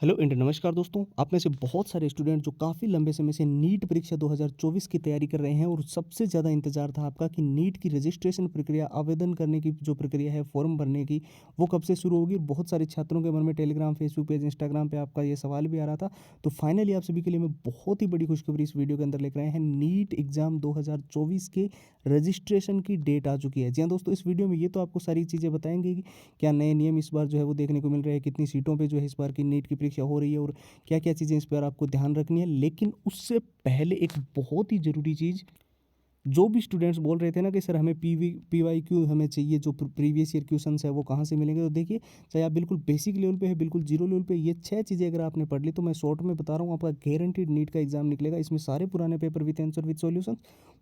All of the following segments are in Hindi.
हेलो नमस्कार दोस्तों। आप में से बहुत सारे स्टूडेंट जो काफ़ी लंबे समय से नीट परीक्षा 2024 की तैयारी कर रहे हैं और सबसे ज़्यादा इंतज़ार था आपका कि नीट की रजिस्ट्रेशन प्रक्रिया, आवेदन करने की जो प्रक्रिया है, फॉर्म भरने की, वो कब से शुरू होगी। और बहुत सारे छात्रों के मन में टेलीग्राम, फेसबुक पेज, इंस्टाग्राम पे आपका ये सवाल भी आ रहा था। तो फाइनली आप सभी के लिए मैं बहुत ही बड़ी खुशखबरी इस वीडियो के अंदर लेकर आए हैं। नीट एग्ज़ाम 2024 के रजिस्ट्रेशन की डेट आ चुकी है। जी हाँ दोस्तों, इस वीडियो में ये तो आपको सारी चीज़ें बताएंगे कि क्या नए नियम इस बार जो है वो देखने को मिल रहे हैं, कितनी सीटों पे जो है इस बार की नीट की परीक्षा हो रही है और क्या-क्या चीज़ें इस पर आपको ध्यान रखनी है। लेकिन उससे पहले एक बहुत ही ज़रूरी चीज़, जो भी स्टूडेंट्स बोल रहे थे ना कि सर हमें पीवाईक्यू हमें चाहिए, जो प्रीवियस ईयर क्वेश्चंस है वो कहाँ से मिलेंगे। तो देखिए, चाहे आप बिल्कुल बेसिक लेवल पे है, बिल्कुल जीरो लेवल पे, ये 6 चीज़ें अगर आपने पढ़ ली तो मैं शॉर्ट में बता रहा हूँ, आपका गारंटीड नीट का एग्जाम निकलेगा। इसमें सारे पुराने paper with answer with solution,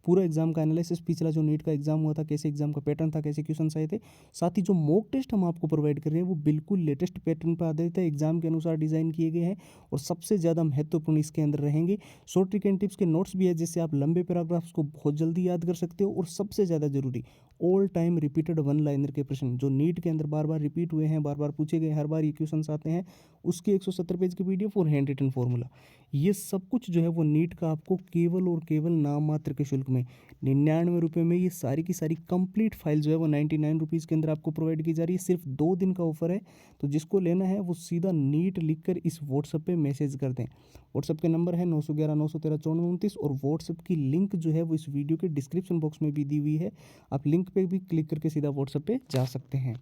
पूरा एग्जाम का एनालिसिस, पिछला जो नीट का एग्जाम हुआ था, कैसे एग्जाम का पैटर्न था, कैसे क्वेश्चन आए थे, साथ ही जो मॉक टेस्ट हम आपको प्रोवाइड कर रहे हैं वो बिल्कुल लेटेस्ट पैटर्न पर आधारित है, एग्जाम के अनुसार डिजाइन किए गए हैं और सबसे ज़्यादा महत्वपूर्ण इसके अंदर रहेंगे शॉर्ट ट्रिक एंड टिप्स के नोट्स भी है, जिससे आप लंबे पैराग्राफ्स को बहुत जल्दी याद कर सकते हो। और सबसे ज़्यादा जरूरी, all time repeated one liner के प्रश्न जो नीट के अंदर बार बार रिपीट हुए हैं, बार बार पूछे गए, हर बार ये क्वेश्चन आते हैं, उसके 170 पेज की पीडीएफ और हैंड रिटन फॉर्मूला, ये सब कुछ जो है वो नीट का आपको केवल और केवल नाम मात्र के शुल्क में 99 रुपये में ये सारी की सारी कंप्लीट फाइल जो है वो 99 रुपीज़ के अंदर आपको प्रोवाइड की जा रही है। सिर्फ 2 दिन का ऑफर है, तो जिसको लेना है वो सीधा नीट लिख कर इस व्हाट्सएप पे मैसेज कर दें। व्हाट्सएप के नंबर है 911 913 9429 और व्हाट्सएप की लिंक जो है वो इस वीडियो के डिस्क्रिप्शन बॉक्स में भी दी हुई है। आप लिंक पे भी क्लिक करके सीधा व्हाट्सएप पे जा सकते हैं।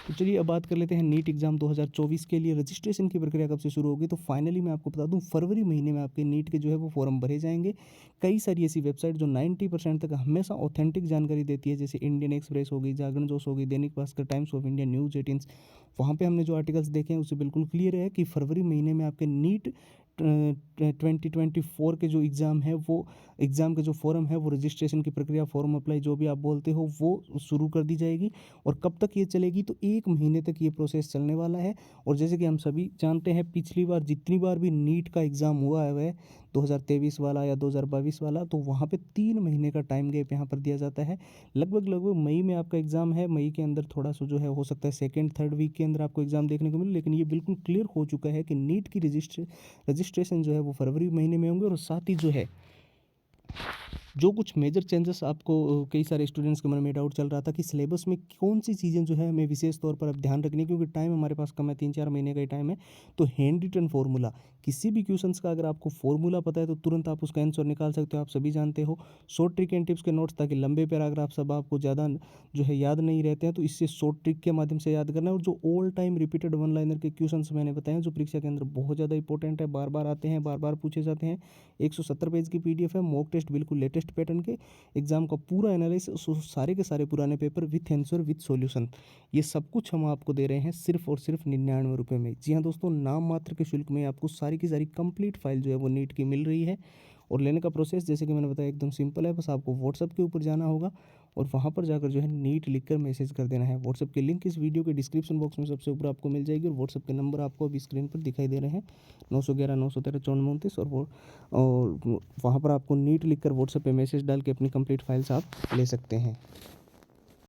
तो चलिए अब बात कर लेते हैं नीट एग्जाम 2024 के लिए रजिस्ट्रेशन की प्रक्रिया कब से शुरू होगी। तो फाइनली मैं आपको बता दूं, फरवरी महीने में आपके नीट के जो है वो फॉर्म भरे जाएंगे। कई सारी ऐसी वेबसाइट जो 90% तक हमेशा ऑथेंटिक जानकारी देती है, जैसे इंडियन एक्सप्रेस हो गई, जागरण जोश हो गई, Dainik Bhaskar, times of India, news 18, वहाँ पे हमने जो आर्टिकल्स देखे हैं उससे बिल्कुल क्लियर है कि फरवरी महीने में आपके नीट 2024 के जो एग्ज़ाम है वो एग्ज़ाम के जो फॉर्म है वो रजिस्ट्रेशन की प्रक्रिया, फॉर्म अप्लाई जो भी आप बोलते हो, वो शुरू कर दी जाएगी। और कब तक ये चलेगी, तो 1 महीने तक ये प्रोसेस चलने वाला है। और जैसे कि हम सभी जानते हैं, पिछली बार जितनी बार भी नीट का एग्ज़ाम हुआ है 2023 वाला या 2022 वाला, तो वहाँ पे 3 महीने का टाइम गैप यहाँ पर दिया जाता है। लगभग मई में आपका एग्ज़ाम है, मई के अंदर थोड़ा सा जो है हो सकता है सेकेंड थर्ड वीक के अंदर आपको एग्ज़ाम देखने को मिले, लेकिन ये बिल्कुल क्लियर हो चुका है कि नीट की रजिस्ट्रेशन जो है वो फरवरी महीने में होंगे। और साथ ही जो है जो कुछ मेजर चेंजेस आपको कई सारे स्टूडेंट्स के मन में डाउट चल रहा था कि सिलेबस में कौन सी चीज़ें जो है हमें विशेष तौर पर अब ध्यान रखनी है, क्योंकि टाइम हमारे पास कम है, 3-4 महीने का ही टाइम है। तो हैंड रिटन फॉर्मूला, किसी भी क्वेश्चंस का अगर आपको फॉर्मूला पता है तो तुरंत आप उसका आंसर निकाल सकते हो, आप सभी जानते हो। शॉर्ट ट्रिक एंड टिप्स के नोट्स, ताकि लंबे पैराग्राफ सब आपको ज़्यादा जो है याद नहीं रहते हैं, तो इससे शॉर्ट ट्रिक के माध्यम से याद करना है। और जो all time repeated one liner के क्वेश्चन मैंने बताए जो परीक्षा के अंदर बहुत ज़्यादा इंपॉर्टेंट है, बार बार आते हैं, बार बार पूछे जाते हैं, 170 पेज की पीडीएफ है, मॉक टेस्ट बिल्कुल लेटेस्ट पैटर्न के, एग्जाम का पूरा एनालिसिस, सारे के सारे पुराने paper with answer with solution, ये सब कुछ हम आपको दे रहे हैं सिर्फ और सिर्फ 99 रुपये में। जी हाँ दोस्तों, नाम मात्र के शुल्क में आपको सारी की सारी कंप्लीट फाइल जो है वो नीट की मिल रही है। और लेने का प्रोसेस जैसे कि मैंने बताया एकदम सिंपल है, बस आपको व्हाट्सएप के ऊपर जाना होगा और वहाँ पर जाकर जो है नीट लिखकर मैसेज कर देना है। व्हाट्सएप की लिंक इस वीडियो के डिस्क्रिप्शन बॉक्स में सबसे ऊपर आपको मिल जाएगी और व्हाट्सएप के नंबर आपको अभी स्क्रीन पर दिखाई दे रहे हैं, 911 913 9429। और वहाँ पर आपको नीट लिखकर व्हाट्सएप पे मैसेज डाल के अपनी कंप्लीट फाइल्स आप ले सकते हैं।